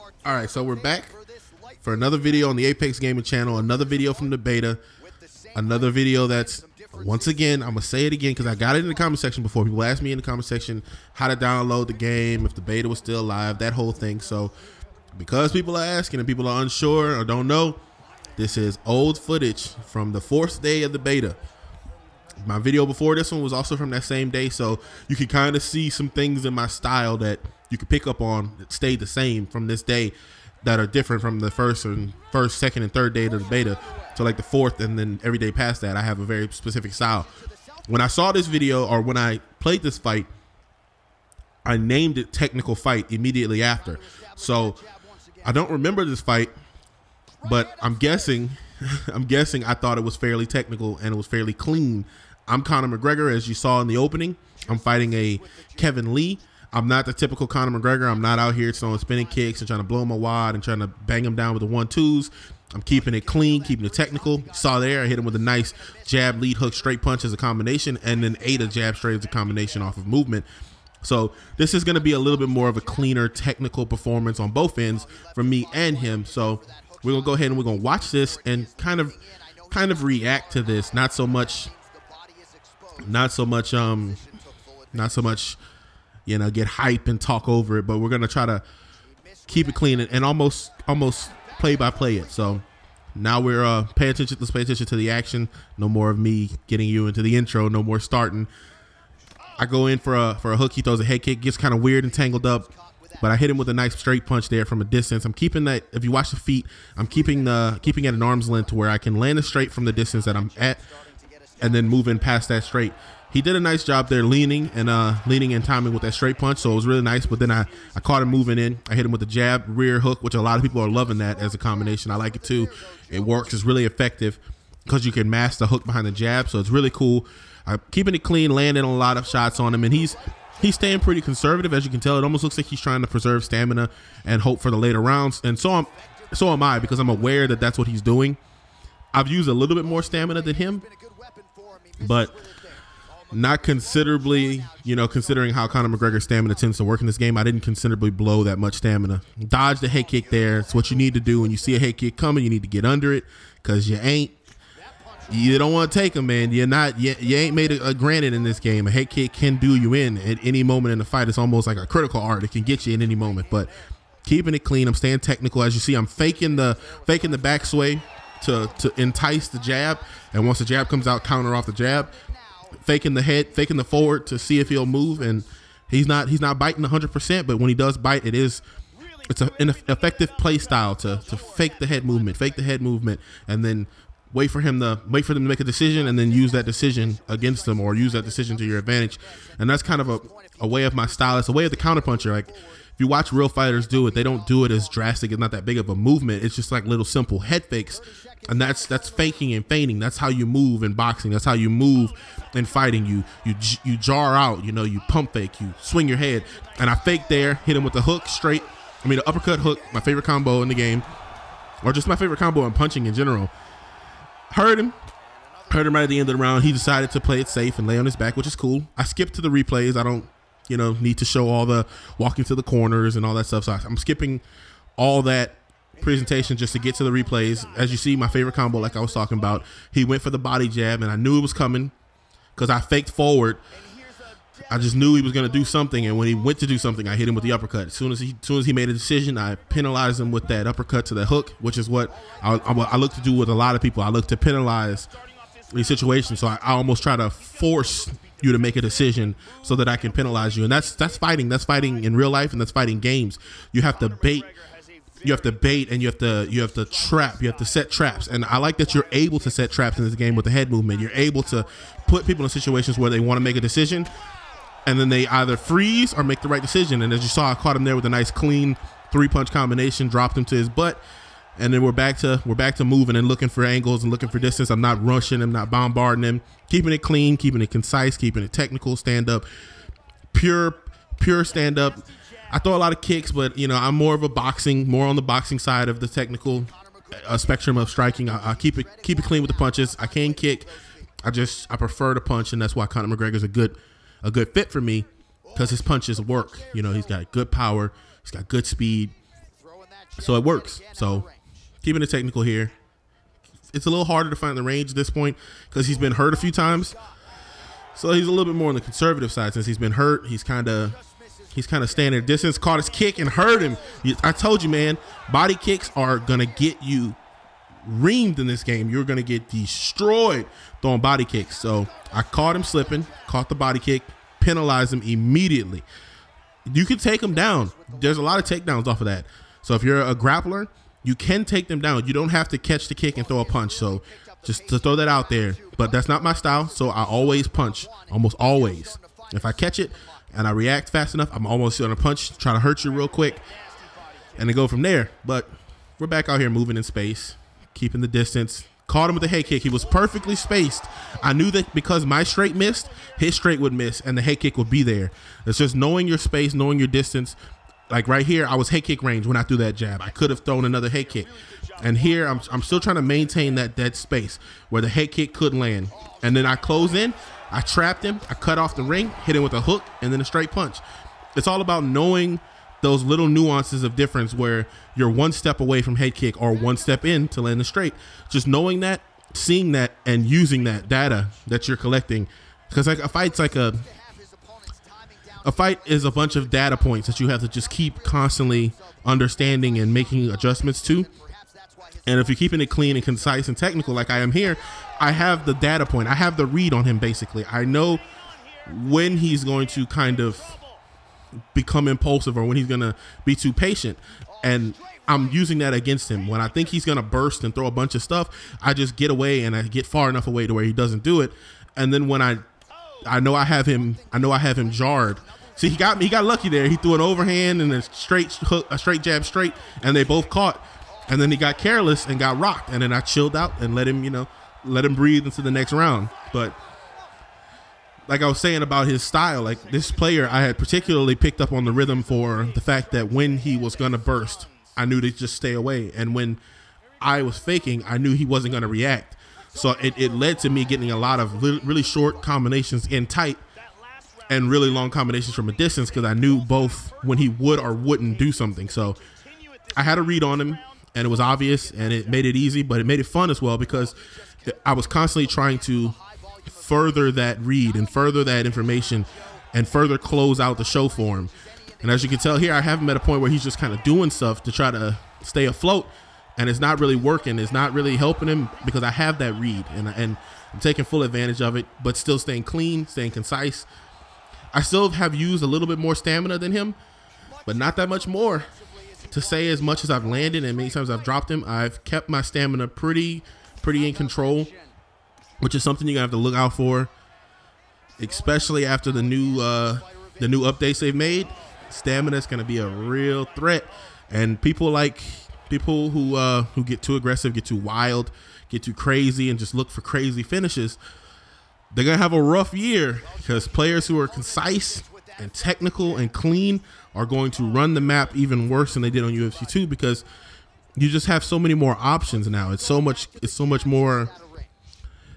All right, so we're back for another video on the Apex Gaming channel, another video from the beta, another video that's, once again, I'm going to say it again because I got it in the comment section before. People asked me in the comment section how to download the game, if the beta was still live, that whole thing. So because people are asking and people are unsure or don't know, this is old footage from the 4th day of the beta. My video before this one was also from that same day, so you can kind of see some things in my style that you could pick up on that stayed the same from this day that are different from the first, second, and third day of the beta. So like the 4th and then every day past that, I have a very specific style. When I saw this video, or when I played this fight, I named it Technical Fight immediately after. So I don't remember this fight, but I'm guessing I thought it was fairly technical and it was fairly clean. I'm Conor McGregor, as you saw in the opening. I'm fighting a Kevin Lee. I'm not the typical Conor McGregor. I'm not out here throwing spinning kicks and trying to blow my wad and trying to bang him down with the 1-2s. I'm keeping it clean, keeping it technical. You saw there, I hit him with a nice jab, lead hook, straight punch as a combination, and then ate a jab straight as a combination off of movement. So this is going to be a little bit more of a cleaner technical performance on both ends from me and him. So we're going to go ahead and we're going to watch this and kind of react to this. Not so much, you know, get hype and talk over it, but we're going to try to keep it clean and almost play by play it. So now we're let's pay attention to the action. No more of me getting you into the intro, no more starting. I go in for a hook, he throws a head kick, gets kind of weird and tangled up, but I hit him with a nice straight punch there from a distance. I'm keeping that, if you watch the feet, I'm keeping at an arm's length to where I can land it straight from the distance that I'm at and then moving past that straight. He did a nice job there leaning and timing with that straight punch, so it was really nice. But then I caught him moving in. I hit him with the jab, rear hook, which a lot of people are loving that as a combination. I like it too. It works. It's really effective because you can mask the hook behind the jab, so it's really cool. I'm keeping it clean, landing a lot of shots on him, and he's staying pretty conservative, as you can tell. It almost looks like he's trying to preserve stamina and hope for the later rounds, and so am I, because I'm aware that that's what he's doing. I've used a little bit more stamina than him, but not considerably, you know, considering how Conor McGregor's stamina tends to work in this game. I didn't considerably blow that much stamina. Dodge the head kick there. It's what you need to do. When you see a head kick coming, you need to get under it, because you don't want to take them, man. You ain't made a granted in this game. A head kick can do you in at any moment in the fight. It's almost like a critical art. It can get you in any moment, but keeping it clean. I'm staying technical. As you see, I'm faking the back sway to entice the jab, and once the jab comes out, counter off the jab. Faking the head, faking the forward to see if he'll move, and he's not biting 100%, but when he does bite, it's an effective play style to fake the head movement, and then wait for them to make a decision, and then use that decision against them, or use that decision to your advantage. And that's kind of a way of my style. It's a way of the counterpuncher. Like, if you watch real fighters do it, they don't do it as drastic. It's not that big of a movement. It's just like little simple head fakes. And that's faking and feigning. That's how you move in boxing. That's how you move in fighting. You jar out, you know, you pump fake, you swing your head. And I faked there, hit him with the hook straight. I mean, the uppercut hook, my favorite combo in the game, or just my favorite combo in punching in general. Heard him right at the end of the round. He decided to play it safe and lay on his back, which is cool. I skipped to the replays. I don't, you know, need to show all the walking to the corners and all that stuff. So I'm skipping all that presentation just to get to the replays. As you see, my favorite combo, like I was talking about, he went for the body jab, and I knew it was coming because I faked forward. I just knew he was going to do something, and when he went to do something, I hit him with the uppercut. As soon as he made a decision, I penalized him with that uppercut to the hook, which is what I look to do with a lot of people. I look to penalize these situations, so I almost try to force you to make a decision so that I can penalize you, and that's fighting. That's fighting in real life, and that's fighting games. You have to bait. You have to bait, and you have to trap. You have to set traps, and I like that you're able to set traps in this game with the head movement. You're able to put people in situations where they want to make a decision, and then they either freeze or make the right decision. And as you saw, I caught him there with a nice clean 3-punch combination, dropped him to his butt, and then we're back to moving and looking for angles and looking for distance. I'm not rushing him, not bombarding him, keeping it clean, keeping it concise, keeping it technical, stand up, pure stand up. I throw a lot of kicks, but you know, I'm more on the boxing side of the technical spectrum of striking. I keep it clean with the punches. I can kick. I prefer to punch, and that's why Conor McGregor is a good fit for me, because his punches work. You know, he's got good power, he's got good speed, So it works. So keeping it technical here. It's a little harder to find the range at this point because he's been hurt a few times. So he's a little bit more on the conservative side since he's been hurt. He's kind of standing at distance, caught his kick and hurt him. I told you, man, body kicks are going to get you reamed in this game. You're going to get destroyed throwing body kicks. So I caught him slipping, caught the body kick, penalized him immediately. You can take him down. There's a lot of takedowns off of that. So if you're a grappler, you can take them down. You don't have to catch the kick and throw a punch. So just to throw that out there. But that's not my style. So I always punch, almost always. If I catch it and I react fast enough, I'm almost going to punch, try to hurt you real quick, and then go from there. But we're back out here moving in space, keeping the distance. Caught him with a head kick. He was perfectly spaced. I knew that because my straight missed, his straight would miss, and the head kick would be there. It's just knowing your space, knowing your distance. Like right here, I was head kick range when I threw that jab. I could have thrown another head kick. And here, I'm still trying to maintain that space where the head kick could land. And then I close in, I trapped him, I cut off the ring, hit him with a hook, and then a straight punch. It's all about knowing those little nuances of difference where you're one step away from head kick or one step in to land the straight. Just knowing that, seeing that, and using that data that you're collecting. Because like a fight's like a fight is a bunch of data points that you have to just keep constantly understanding and making adjustments to. And if you're keeping it clean and concise and technical like I am here, I have the data point. I have the read on him, basically. I know when he's going to kind of become impulsive or when he's going to be too patient. And I'm using that against him. When I think he's going to burst and throw a bunch of stuff, I just get away and I get far enough away to where he doesn't do it. And then when I know I have him jarred. See, he got lucky there. He threw an overhand and a straight hook, a straight jab straight, and they both caught. And then he got careless and got rocked. And then I chilled out and let him breathe into the next round. But like I was saying about his style, like this player, I had particularly picked up on the rhythm for the fact that when he was going to burst, I knew to just stay away. And when I was faking, I knew he wasn't going to react. So it led to me getting a lot of really short combinations in tight and really long combinations from a distance because I knew both when he would or wouldn't do something. So I had a read on him, and it was obvious, and it made it easy, but it made it fun as well because I was constantly trying to further that read and further that information and further close out the show for him. And as you can tell here, I have him at a point where he's just kind of doing stuff to try to stay afloat, and it's not really working. It's not really helping him because I have that read, and I'm taking full advantage of it, but still staying clean, staying concise. I still have used a little bit more stamina than him, but not that much more. To say as much as I've landed and many times I've dropped him, I've kept my stamina pretty in control, which is something you're gonna have to look out for, especially after the new updates they've made. Stamina is gonna be a real threat, and people who get too aggressive, get too wild, get too crazy, and just look for crazy finishes, they're gonna have a rough year because players who are concise and technical and clean are going to run the map even worse than they did on UFC 2 because you just have so many more options now. It's so much more.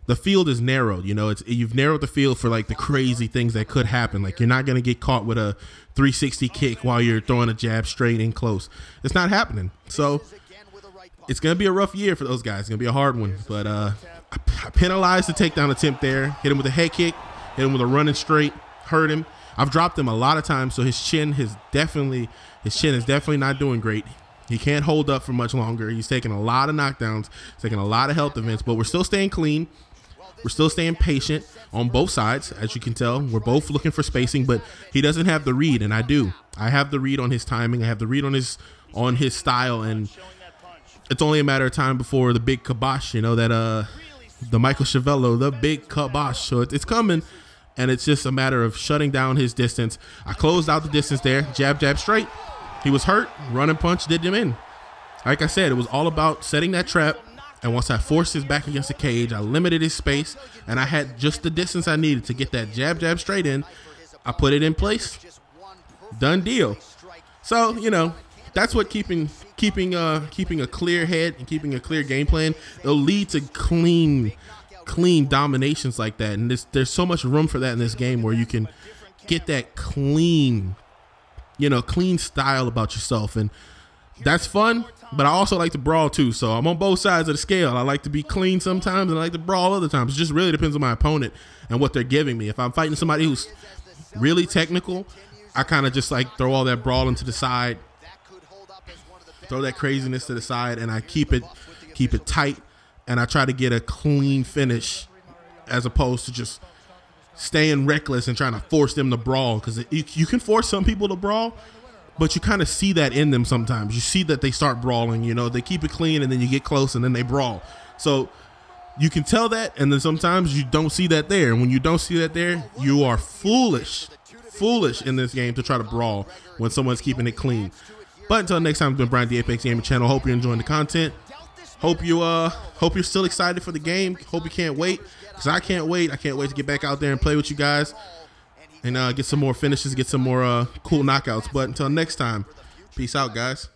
The field is narrowed, you've narrowed the field for like the crazy things that could happen. Like you're not going to get caught with a 360 kick while you're throwing a jab straight in close. It's not happening. So it's going to be a rough year for those guys. It's going to be a hard one, but I penalized the takedown attempt there, hit him with a head kick, hit him with a running straight, hurt him. I've dropped him a lot of times, so his chin is definitely not doing great. He can't hold up for much longer. He's taking a lot of knockdowns, he's taking a lot of health events, but we're still staying clean. We're still staying patient on both sides. As you can tell, we're both looking for spacing, but he doesn't have the read, and I do. I have the read on his timing. I have the read on his style, and it's only a matter of time before the big kibosh, the Michael Chiavello, the big kibosh. So it's coming. And it's just a matter of shutting down his distance. I closed out the distance there. Jab, jab, straight. He was hurt. Running punch did him in. Like I said, it was all about setting that trap. And once I forced his back against the cage, I limited his space. And I had just the distance I needed to get that jab, jab, straight in. I put it in place. Done deal. So, that's what keeping a clear head and keeping a clear game plan, it'll lead to clean dominations like that. And there's so much room for that in this game where you can get that clean style about yourself. And that's fun, but I also like to brawl too. So I'm on both sides of the scale. I like to be clean sometimes, and I like to brawl other times. It just really depends on my opponent and what they're giving me. If I'm fighting somebody who's really technical, I kind of just like throw all that brawling to the side, throw that craziness to the side, and I keep it tight, and I try to get a clean finish as opposed to just staying reckless and trying to force them to brawl, because you can force some people to brawl, but you kind of see that in them sometimes. You see that they start brawling, you know, they keep it clean, and then you get close, and then they brawl. So you can tell that, and then sometimes you don't see that there. And when you don't see that there, you are foolish in this game to try to brawl when someone's keeping it clean. But until next time, it's been Bryant, the Apex Gaming Channel. Hope you're enjoying the content. Hope you're still excited for the game. Hope you can't wait, because I can't wait. I can't wait to get back out there and play with you guys and get some more finishes, get some more cool knockouts. But until next time, peace out, guys.